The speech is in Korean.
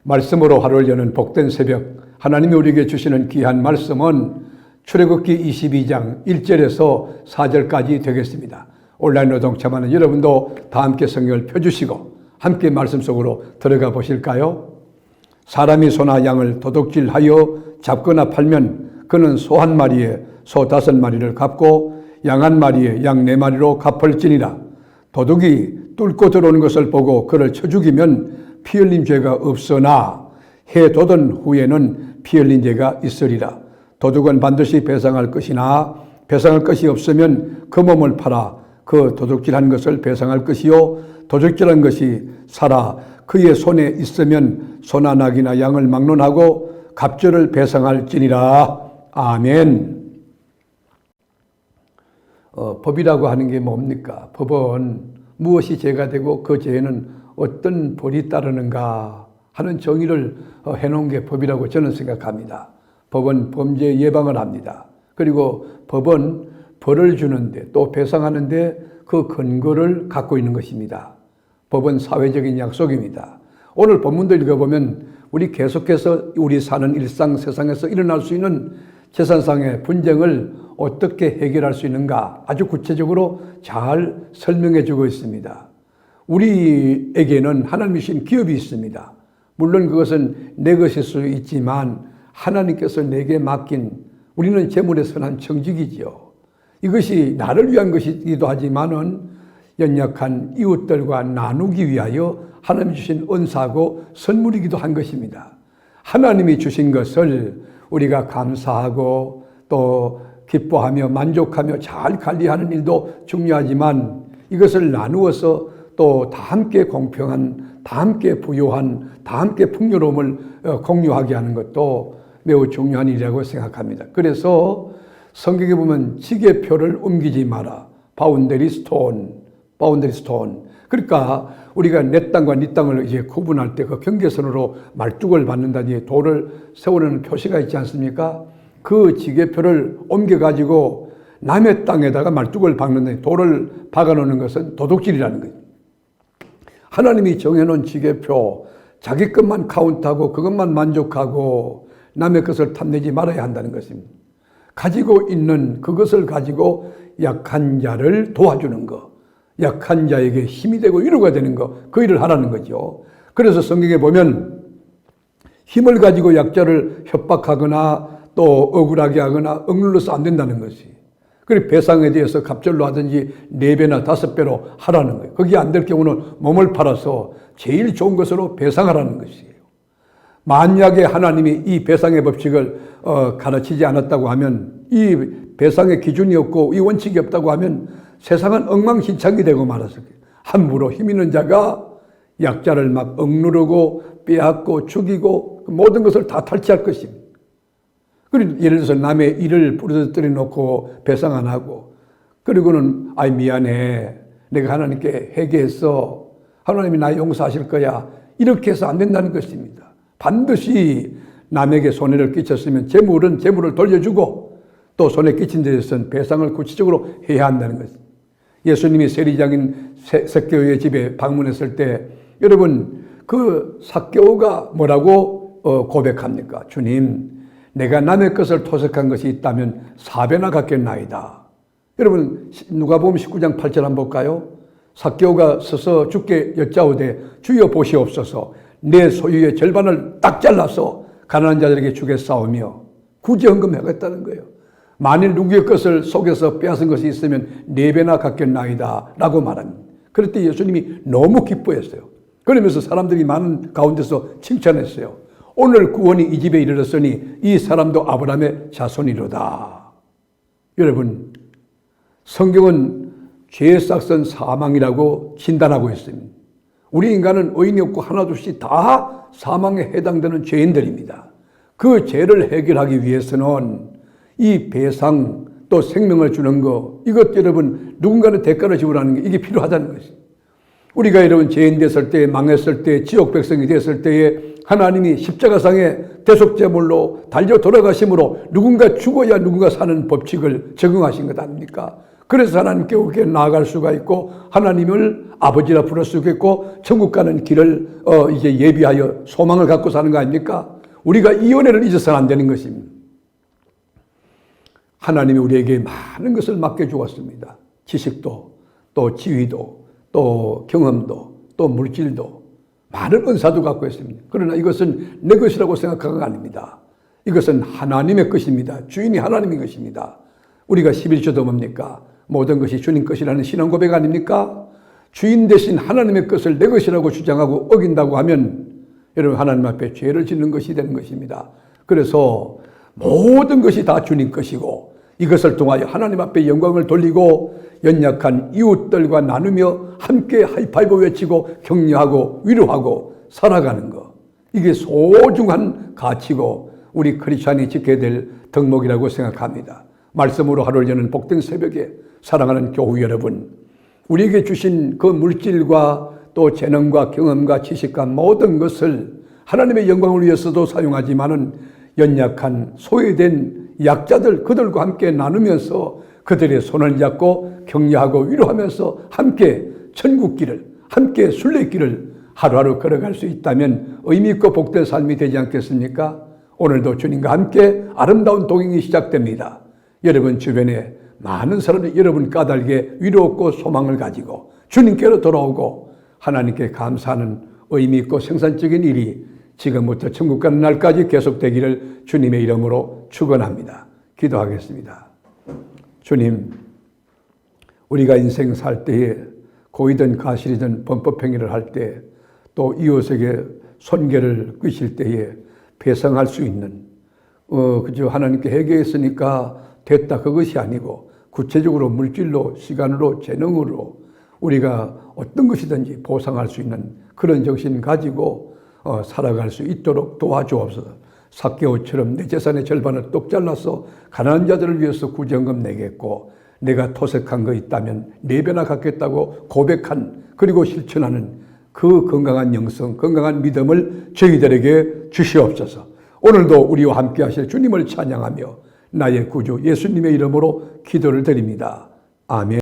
말씀으로 하루를 여는 복된 새벽, 하나님이 우리에게 주시는 귀한 말씀은 출애굽기 22장 1절에서 4절까지 되겠습니다. 온라인 노동참하는 여러분도 다 함께 성경을 펴주시고 함께 말씀 속으로 들어가 보실까요? 사람이 소나 양을 도둑질하여 잡거나 팔면 그는 소 한 마리에 소 5마리를 갚고 양 한 마리에 양 4마리로 갚을지니라. 도둑이 뚫고 들어오는 것을 보고 그를 쳐 죽이면 피 흘린 죄가 없으나 해 돋은 후에는 피 흘린 죄가 있으리라. 도둑은 반드시 배상할 것이나 배상할 것이 없으면 그 몸을 팔아 그 도둑질한 것을 배상할 것이요 도둑질한 것이 살아 그의 손에 있으면 소나 낙이나 양을 막론하고 갑절을 배상할지니라. 아멘. 법이라고 하는 게 뭡니까? 법은 무엇이 죄가 되고 그 죄에는 어떤 벌이 따르는가 하는 정의를 해놓은 게 법이라고 저는 생각합니다. 법은 범죄 예방을 합니다. 그리고 법은 벌을 주는데 또 배상하는데 그 근거를 갖고 있는 것입니다. 법은 사회적인 약속입니다. 오늘 본문도 읽어보면 우리 계속해서 우리 사는 일상 세상에서 일어날 수 있는 재산상의 분쟁을 어떻게 해결할 수 있는가 아주 구체적으로 잘 설명해 주고 있습니다. 우리에게는 하나님이 주신 기업이 있습니다. 물론 그것은 내 것일 수 있지만 하나님께서 내게 맡긴 우리는 재물의 선한 청지기지요. 이것이 나를 위한 것이기도 하지만은 연약한 이웃들과 나누기 위하여 하나님이 주신 은사고 선물이기도 한 것입니다. 하나님이 주신 것을 우리가 감사하고 또 기뻐하며 만족하며 잘 관리하는 일도 중요하지만 이것을 나누어서 또 다 함께 공평한, 다 함께 부요한, 다 함께 풍요로움을 공유하게 하는 것도 매우 중요한 일이라고 생각합니다. 그래서 성경에 보면 지게표를 옮기지 마라. 바운더리 스톤. 그러니까 우리가 내 땅과 네 땅을 이제 구분할 때 그 경계선으로 말뚝을 받는다든지 돌을 세우는 표시가 있지 않습니까? 그 지게표를 옮겨가지고 남의 땅에다가 말뚝을 박는다든지 돌을 박아놓는 것은 도둑질이라는 거예요. 하나님이 정해놓은 지게표, 자기 것만 카운트하고 그것만 만족하고 남의 것을 탐내지 말아야 한다는 것입니다. 가지고 있는 그것을 가지고 약한 자를 도와주는 것, 약한 자에게 힘이 되고 위로가 되는 것, 그 일을 하라는 거죠. 그래서 성경에 보면 힘을 가지고 약자를 협박하거나 또 억울하게 하거나 억눌러서 안 된다는 것이. 그리고 배상에 대해서 갑절로 하든지 4배나 5배로 하라는 거예요. 그게 안 될 경우는 몸을 팔아서 제일 좋은 것으로 배상하라는 것이에요. 만약에 하나님이 이 배상의 법칙을 가르치지 않았다고 하면, 이 배상의 기준이 없고 이 원칙이 없다고 하면 세상은 엉망진창이 되고 말았어요. 함부로 힘 있는 자가 약자를 막 억누르고 빼앗고 죽이고 모든 것을 다 탈취할 것입니다. 그리고 예를 들어서 남의 일을 부르짖어 놓고 배상 안 하고, 그리고는 아이 미안해, 내가 하나님께 회개했어, 하나님이 나 용서하실 거야, 이렇게 해서 안 된다는 것입니다. 반드시 남에게 손해를 끼쳤으면 재물은 재물을 돌려주고 또 손해 끼친 데 대해서는 배상을 구체적으로 해야 한다는 것입니다. 예수님이 세리장인 삭개오의 집에 방문했을 때 여러분 그 삭개오가 뭐라고 고백합니까? 주님, 내가 남의 것을 토색한 것이 있다면 4배나 갚겠나이다. 여러분 누가복음 19장 8절 한번 볼까요? 삭개오가 서서 주께 여짜오되 주여 보시옵소서, 내 소유의 절반을 딱 잘라서 가난한 자들에게 주겠사오며 구제헌금하겠다는 거예요. 만일 누구의 것을 속여서 빼앗은 것이 있으면 4배나 갚겠나이다 라고 말합니다. 그럴 때 예수님이 너무 기뻐했어요. 그러면서 사람들이 많은 가운데서 칭찬했어요. 오늘 구원이 이 집에 이르렀으니 이 사람도 아브라함의 자손이로다. 여러분, 성경은 죄의 싹은 사망이라고 진단하고 있습니다. 우리 인간은 의인이 없고 하나둘씩 다 사망에 해당되는 죄인들입니다. 그 죄를 해결하기 위해서는 이 배상 또 생명을 주는 거, 이것 여러분 누군가는 대가를 지불하는 게 이게 필요하다는 것입니다. 우리가 여러분 죄인 됐을 때, 망했을 때, 지옥 백성이 됐을 때에 하나님이 십자가상에 대속제물로 달려 돌아가심으로 누군가 죽어야 누군가 사는 법칙을 적용하신 것 아닙니까? 그래서 하나님께 그렇게 나아갈 수가 있고 하나님을 아버지라 부를 수 있겠고 천국 가는 길을 이제 예비하여 소망을 갖고 사는 거 아닙니까? 우리가 이 은혜를 잊어서는 안 되는 것입니다. 하나님이 우리에게 많은 것을 맡겨주었습니다. 지식도, 또 지위도, 또 경험도, 또 물질도, 많은 은사도 갖고 있습니다. 그러나 이것은 내 것이라고 생각한 거 아닙니다. 이것은 하나님의 것입니다. 주인이 하나님의 것입니다. 우리가 11조도 뭡니까? 모든 것이 주님 것이라는 신앙 고백 아닙니까? 주인 대신 하나님의 것을 내 것이라고 주장하고 어긴다고 하면 여러분 하나님 앞에 죄를 짓는 것이 되는 것입니다. 그래서 모든 것이 다 주님 것이고 이것을 통하여 하나님 앞에 영광을 돌리고 연약한 이웃들과 나누며 함께 하이파이브 외치고 격려하고 위로하고 살아가는 것. 이게 소중한 가치고 우리 크리스찬이 지켜야 될 덕목이라고 생각합니다. 말씀으로 하루를 여는 복된 새벽에 사랑하는 교우 여러분, 우리에게 주신 그 물질과 또 재능과 경험과 지식과 모든 것을 하나님의 영광을 위해서도 사용하지만은 연약한 소외된 약자들 그들과 함께 나누면서 그들의 손을 잡고 격려하고 위로하면서 함께 천국길을 함께 순례길을 하루하루 걸어갈 수 있다면 의미 있고 복된 삶이 되지 않겠습니까? 오늘도 주님과 함께 아름다운 동행이 시작됩니다. 여러분 주변에 많은 사람들이 여러분 까닭에 위로 없고 소망을 가지고 주님께로 돌아오고 하나님께 감사하는 의미 있고 생산적인 일이 지금부터 천국 가는 날까지 계속되기를 주님의 이름으로 축원합니다. 기도하겠습니다. 주님, 우리가 인생 살 때에 고이든 가실이든 범법행위를 할 때 또 이웃에게 손괴를 끼칠 때에 배상할 수 있는 그저 하나님께 회개했으니까 됐다 그것이 아니고 구체적으로 물질로 시간으로 재능으로 우리가 어떤 것이든지 보상할 수 있는 그런 정신 가지고 살아갈 수 있도록 도와주옵소서. 삭개오처럼 내 재산의 절반을 똑 잘라서 가난한 자들을 위해서 구제헌금 내겠고 내가 토색한 거 있다면 4배나 갚겠다고 고백한 그리고 실천하는 그 건강한 영성, 건강한 믿음을 저희들에게 주시옵소서. 오늘도 우리와 함께 하실 주님을 찬양하며 나의 구주 예수님의 이름으로 기도를 드립니다. 아멘.